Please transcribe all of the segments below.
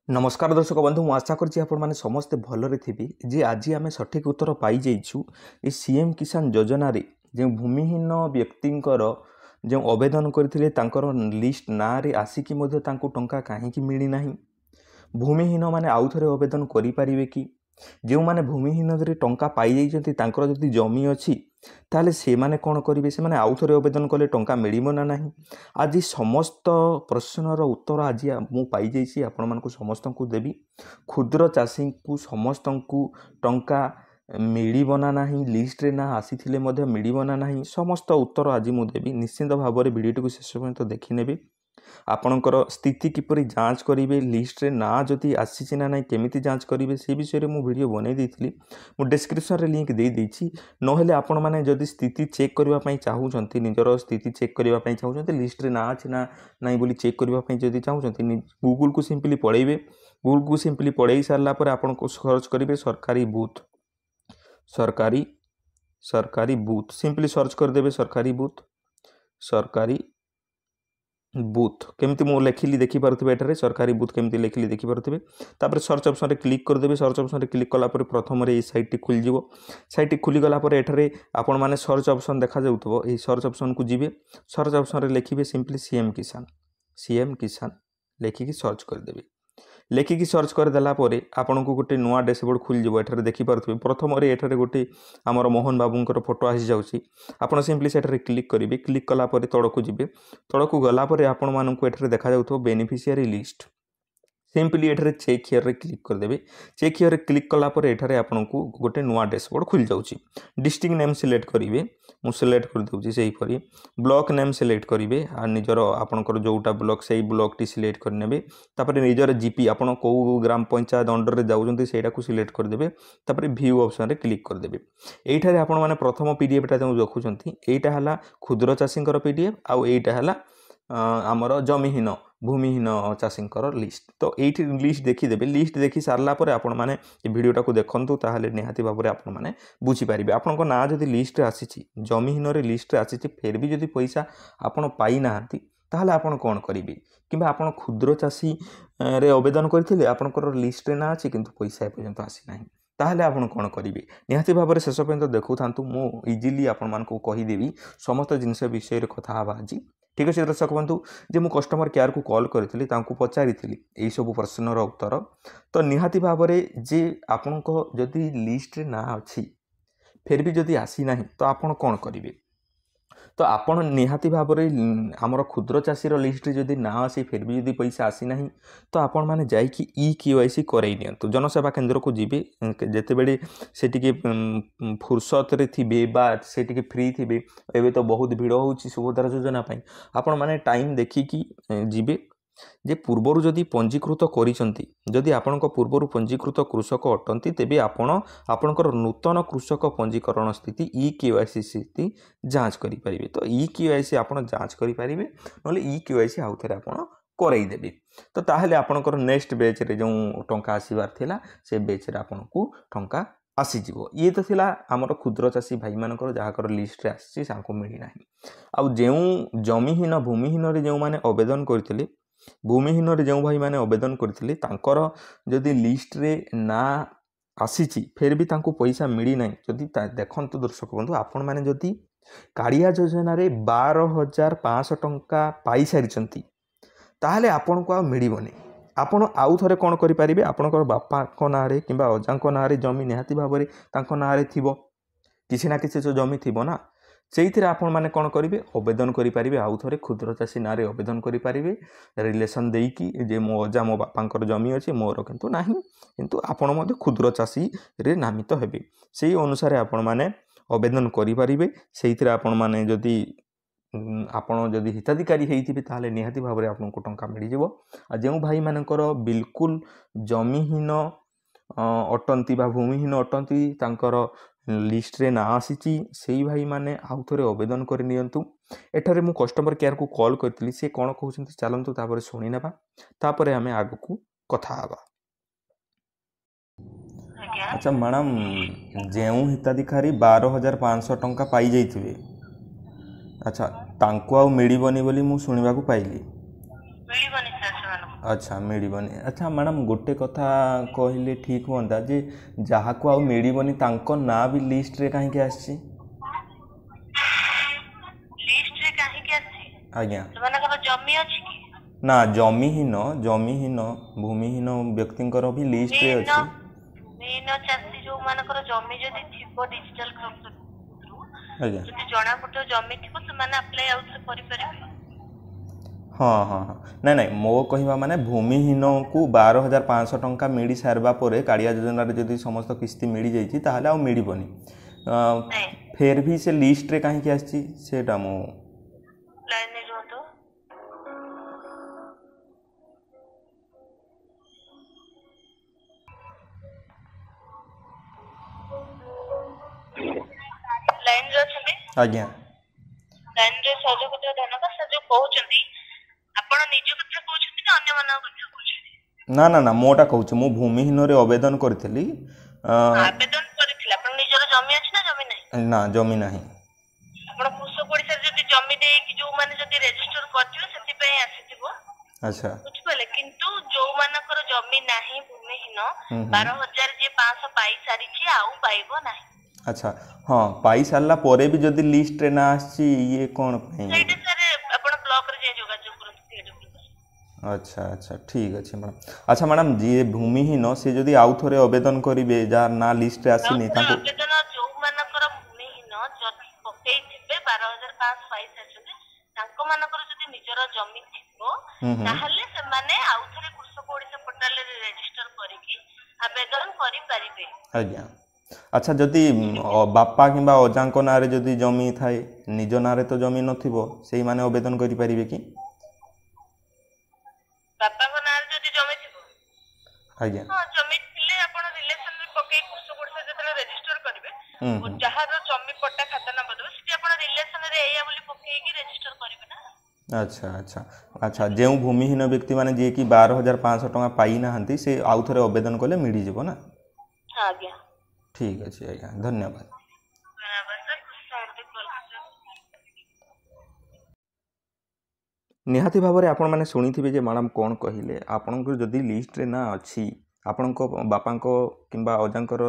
नमस्कार दर्शक बंधु मु आशा करछि आपण माने समस्त भलरे थिबि जे आज आमे सठिक उत्तर पाई जाइछु ए सीएम किसान योजना रे जे भूमिहीन व्यक्तिंकर जो आवेदन करथिले तांकर लिस्ट ना रे आसिकी मध्ये तांको टंका काहे की मिली नाही भूमिहीन माने आउ थरे आवेदन करि परिबे कि जो माने भूमिहीन रे टंका पाई जाइछन्ति तांकर जदि जमी अछि ताले से माने कोन करिवे से माने आउ थरे आवेदन कले टंका मिलिबो ना नाही आज समस्त प्रश्नर उत्तर आज मु पाई जाइछि आपण मानकु समस्त को देबी क्षुद्र चाषी को समस्त को टंका मिलिबो ना नाही लिस्ट रे ना आसीथिले मध्ये मिलिबो ना नाही समस्त उत्तर आज मु देबी निश्चित भाव रे वीडियो को शेष पर्यंत देखि नेबे आपणकर स्थिति किपरि जांच करिवे लिस्ट रे ना जति आसीछि ना नाही केमिति जांच करिवे से विषय रे मु वीडियो बनै देइथिली मु डिस्क्रिप्शन रे लिंक दे देइछि नहेले आपण माने जदि स्थिति चेक करबा पई चाहूछन्ति निजर स्थिति चेक करबा पई चाहूछन्ति लिस्ट रे ना अछि ना नाही बोली चेक करबा पई जदि चाहूछन्ति गूगल को सिंपली पढैबे गूगल को सिंपली पढै सारला पर आपण को सर्च करिवे सरकारी बूथ सिंपली सर्च कर देबे सरकारी बूथ केमती मु लेखिली देखि पारुथिबे एटारे सरकारी बूथ केमती लेखिली देखि पारुथिबे तापर सर्च ऑप्शन रे क्लिक कर देबे सर्च ऑप्शन रे क्लिक कला पर प्रथम रे ए साइट टी खुल जिवो साइट टी खुली गला पर एटारे आपण माने सर्च ऑप्शन देखा जाउथबो ए सर्च ऑप्शन को जिवे सर्च ऑप्शन रे लेखिबे सिंपली सीएम किसान लेखिकी सर्च कर देबे लेखिकी सर्च कर देला परे आपन को गोटे नुआ डैशबोर्ड खुल जिवो एटारे देखि पारुथिबे प्रथम रे एटारे गोटे हमर मोहन बाबूंकर फोटो आसी जाउची आपन सिंपली सेटारे क्लिक करिवे क्लिक कला परे तळको जिवे तळको गला परे आपन मानन को एटारे देखा जाउथो बेनिफिशियरी लिस्ट सिंपली एठारे चेक हियर रे क्लिक कर देबे चेक हियर रे क्लिक कला पर एठारे आपन को गोटे नुआ डैशबोर्ड खुल जाउची डिस्ट्रिक्ट नेम सिलेक्ट करिवे मु सिलेक्ट कर दउची सेही परी ब्लॉक नेम सिलेक्ट करिवे आ निजर आपनकर जोटा ब्लॉक सेही ब्लॉक टी सिलेक्ट कर नेबे तापर निजर जीपी आपन को ग्राम पंचायत अंडर रे जाउजंती सेटा को सिलेक्ट कर देबे तापर व्यू ऑप्शन रे क्लिक कर देबे एठारे आपन माने प्रथम पीडीएफ टा जो देखुचंती एटा हला क्षुद्र चाषींकर पीडीएफ आ एटा हला आमर जमीहीन भूमिहीन चाषींकर लिस्ट तो एठी लिस्ट देखिदेबे लिस्ट देखि सारला पर आपण माने ए वीडियोटा को देखंतु ताहाले निहाती भाबरे आपण माने बुझी पारिबे आपनको ना जदि लिस्ट रे आसीची जमीहीन रे लिस्ट रे आसीची फेर भी जदि पैसा आपण पाई नाहंती ताहाले आपण कोन करिबे किबा आपण क्षुद्र चाषी रे आवेदन करथिले आपनकर लिस्ट रे ना अछि किंतु पैसा ए पर्यंत आसी नाही ताहले आपण कोन करिवे निहाती भाबरे शेष पर्यंत देखु थांतु मो इजीली आपण मानको कहि देबी समस्त जिंस विषय रे कथा हबा आज ठीक अच्छे दर्शक बंधु जे मु कस्टमर केयर को कॉल करी पचारि यही सब प्रश्नर उत्तर तो निहाती भाव में जे आपण जदि लिस्ट रे ना अच्छी फिर भी जदि आसी ना तो आपण कौन करेंगे तो आपण निहाती भाव में आमर क्षुद्र चाषी लिस्ट जदि ना आसी फिर भी जदि पैसा आसी ना तो आपण मैंने जाकि EKYC करई नियंतु जनसेवा केंद्र को जीवे जेते बेले से टिके फुर्सत रे थिबे बा से टिके फ्री थिबे एबे तो बहुत भीड़ होउची सुभद्रा योजना पई आपण माने टाइम देखि कि जीवे जे पूर्वरु जदि पंजीकृत करिसंती जदि आपनक पूर्वरु पंजीकृत कृषक अटंती तेबे आपनकर नूतन कृषक पंजीकरण स्थिति EKYC स्थिति जांच करि परिबे तो EKYC आपण जांच करि परिबे नले EKYC आउ थरे आपण करई देबे तो ताहले आपनकर नेक्स्ट बैच रे जो टंका आसीबार थिला से बैच रे आपनकू टंका आसीजिवो ये तो थिला हमर क्षुद्र चाषी भाई मानकर जहाकर लिस्ट रे आसी साको मिली नाही आ जेउ जमीहीन भूमिहीन रे जेउ माने आवेदन करथिले भूमिहीन रे जो भाई माने आवेदन करथिले तांकर जदि लिस्ट रे ना आसीची फिर भी तांको पैसा मिली नाही जदि देखंतु दर्शक बंधु आपण माने जदि कालिया योजना रे 12,500 टंका पाई सारिचंती ताहले आपण को आ मिलिबोनी आपण आउ थरे कोन करि परिबे आपनकर बापा को ना रे किबा अजा को ना रे जमी निहाती भाव रे तांको ना रे थिबो किछि ना किछि जो जमी थिबो ना सेइथिरे आपण माने कोन करिवे आवेदन करि परिबे आउ थरे क्षुद्र चाषी नारे आवेदन करि परिबे रिलेशन देइकी जे मो अजा मो बापांकर जमी अछि मोर किंतु नाही किंतु आपण मध्ये क्षुद्र चाषी रे नामित हेबे सेही अनुसार आपण माने आवेदन करि परिबे सेइथिरे आपण माने जदि आपण जदि हिताधिकारी हेइथिबे ताले निहाती भाव रे आपनको टंका मिलि जिवो आ जेउ भाई मानकर बिल्कुल जमीहीन अटंती बा भूमिहीन अटंती तांकर लिस्ट रे ना आसीची सेही भाई माने आउ थरे आवेदन कर नियंतु एठारे मु कस्टमर केयर को कॉल करथिली से कोन कहउछंती चलंतु तापर सुनि नेबा तापर हमें आगु को कथा हबा अच्छा मैडम जेउ हिताधिकारी 12,500 टंका पाई जाइथिबे अच्छा तांको आ मिलिबनी बोली मु सुनिबा को पाइली मिलिबनी सर अच्छा मिलबनी। अच्छा मैडम गोटे कथा कहले ठीक हुआ जे जहाँ को आउ मिलबनी तांको ना भी लिस्ट रे कहीं आसी लिस्ट रे काहे के आसी आज्ञा सेमानकर जमी अछि कि ना जमीहीन भूमिहीन व्यक्तिंकर भी लिस्ट रे अछि भूमिहीन चाषी जो मानकर जमी जदि थिबो डिजिटल क्रॉप आज्ञा जदि जणा पटो जमी थिबो सेमाने अप्लाई आउट से करि परिबे। हाँ हाँ हाँ ना ना मो कहवा माने भूमिहीन को 12,500 टंका मिल सारवा पर कालिया योजना रे जदि समस्त किस्ती मिल जाइछि ताहले आ मिलबनी फिर भी से लिस्ट रे कहीं आछि सेटा मो लाइन रे रहतो लाइन रे छबे आज्ञा लाइन रे सहयोग करते धन्यवाद सर जो कहउचंती आपण निज कथा कहउचंती ना अन्य मानक कथा कहउचंती ना ना ना मोटा कहूँ मु भूमिहीन रे आवेदन करथिली आवेदन करथिला आपण निजर जमी अछि ना जमी नाही ना जमी नाही आपण कृषक ओडिसा जदि जमी दे कि जो माने जदि रजिस्टर करथियो सेति पय आसीथिबो। अच्छा बुझ पले किंतु जो मानकर जमी नाही भूमिहीन 12,000 जे 500 पाई सारिछि आउ पाइबो नाही। अच्छा हाँ पाई सारला परे भी जदि लिस्ट रे ना आसी ये कौन पई सेटा सर आपण ब्लॉक रे जे जोगाजोग करथि। अच्छा अच्छा ठीक अच्छे मैडम। अच्छा मैडम जी भूमिहीन से जदि आउ थोरे आवेदन करिवे जार ना लिस्ट रे आसीनी ताको आवेदन जो मानकर भूमिहीन जदि पकेई थिबे 12,500 पाई सारिछे ताको मानकर जदि निजर जमी थिबो ताहले से माने आउ थोरे कृषक ओडिसा पोर्टल रे रजिस्टर करिकि आवेदन करि परिबे। आज्ञा अच्छा जदि बापा किंबा अजांको नारे जदि जमी थाए निज नारे तो जमी नथिबो सेही माने आवेदन करि परिबे कि बापा को नारे जदि जमी थिबो आज्ञा हां जमी थिले आपण रिलेशन रे पकेई कृषक ओडिसा जतले रजिस्टर करिवे जहार जमी पट्टा खाता ना बदबे सिटी आपण रिलेशन रे एया बोली पकेई कि रजिस्टर करिवे ना। अच्छा अच्छा अच्छा जे भूमिहीन व्यक्ति माने जे कि 12,500 टंका पाई नाहंती से आउ थोरे आवेदन कले मिली जिवो ना। हां आज्ञा ठीक अछि आज्ञा धन्यवाद। निहाती भाव में आपण मैंने शुणी जे मैडम कौन कहले आपणकर जदि लिस्ट रे ना अच्छी आपण बापांको किंबा अजांकर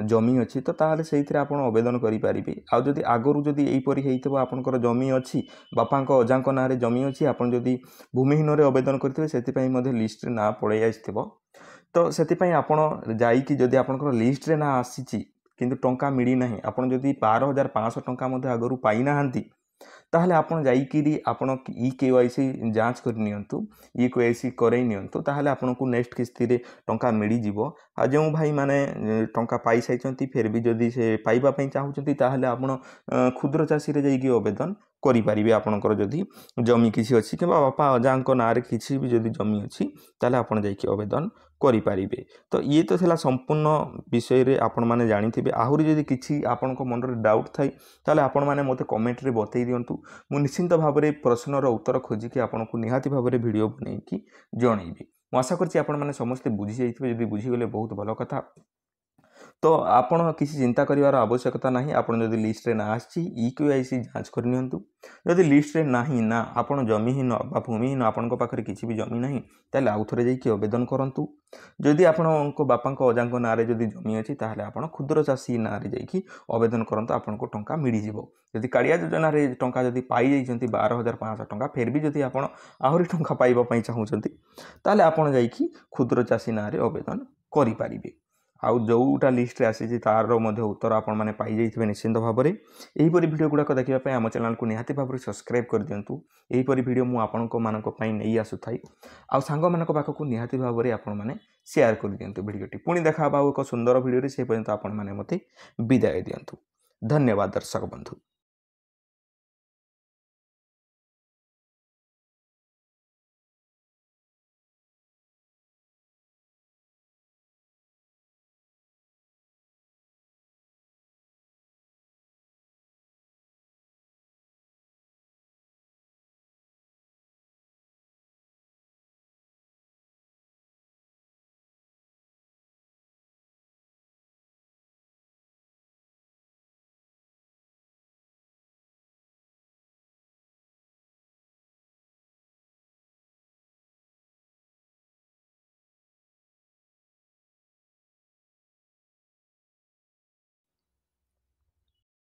जमी अच्छी तो ताहले सेइथिरे आपण आवेदन करि परिबे। आ जदि आगरु जदि एहीपरि हेइथबो आपणकर जमी अच्छी बापांको अजांको नारे जमी अच्छी आपण जदि भूमिहीन रे आवेदन करथिबे सेति पई मध्ये लिस्ट रे ना पळै आइथिबो तो सेति पई आपण जाईकी जदि आपणकर लिस्ट रे ना आसीची किंतु टंका मिली नाही आपण जदि 12,500 टंका मध्ये आगरु पाई नाहंती ताहले आपण जाईकिरी आपण ई केवाईसी जांच कर नियंतु ई केवाईसी करई नियंतु ताहले आपण को नेक्स्ट किस्ती रे टंका मिली जिवो। आ जो भाई माने टंका पाई साइचंती फिर भी जदि से पाइबा पई चाहुचंती ताहले आपण क्षुद्र चाषी रे जाईकी आवेदन करि परिबे। आपणकर जदि जमी किछि अछि कि बापा अजांको नारे किछि भी जदि जमी अछि ताहले आपण जाईकी आवेदन करि परिबे। तो ये तो थिला संपूर्ण विषय रे आपण माने जानिथिबे। आहुरी जदि किछि आपणको मन रे डाउट थाई ताहले आपण माने मते कमेंट रे बतै दियंतु मु निश्चिंत भाव में प्रश्नर उत्तर खोजिकी आपको निहाती भाव में भिडियो बनैकी जनइबी। मु आशा करछि आपण माने समस्ते बुझी जाइथिबे जदि बुझीगले बहुत भल कथा। तो आपण किसी चिंता करिवार आवश्यकता नहीं। आपण जदि लिस्ट रे ना आछि ई केवाईसी जांच कर नियंतु जदि लिस्ट रे नाही ना आपण जमीहीन बा भूमिहीन आपणको पाखरे किछि भी जमी नाही ताले आउ थरे जाई कि आवेदन करंतु। जदि आपणको बापांको अजांको नारे जदि जमी अछि ताले आपण क्षुद्र चाषी नारे जाई कि आवेदन करंतु आपणको टंका मिली जिवो। जदि कालिया योजना रे टंका जदि पाई जाइछंती 12,500 टंका फिर भी जदि आपण आहुरी टंका पाइबा पई चाहुचंती ताले आपण जाई कि क्षुद्र चाषी नारे आवेदन करि परिबे। आउ जोटा लिस्ट रे आसी तार मध्य उत्तर आपण माने पाई जाइथिबे निश्चिंत भाव में। एहीपरि वीडियो गुड़ाक देखा आम चैनल को निहाती भाव में सब्सक्राइब कर दिंतु। एहीपरि वीडियो मु आपनको मानक पई नहीं आसुथाई आउ सांग मानक पाखक निहाती भाव में आपण माने शेयर कर दिंतु वीडियोटी। पुणी देखा एक सुंदर वीडियो से पर्यंत आपण माने मते विदाय दिंतु। धन्यवाद दर्शक बंधु।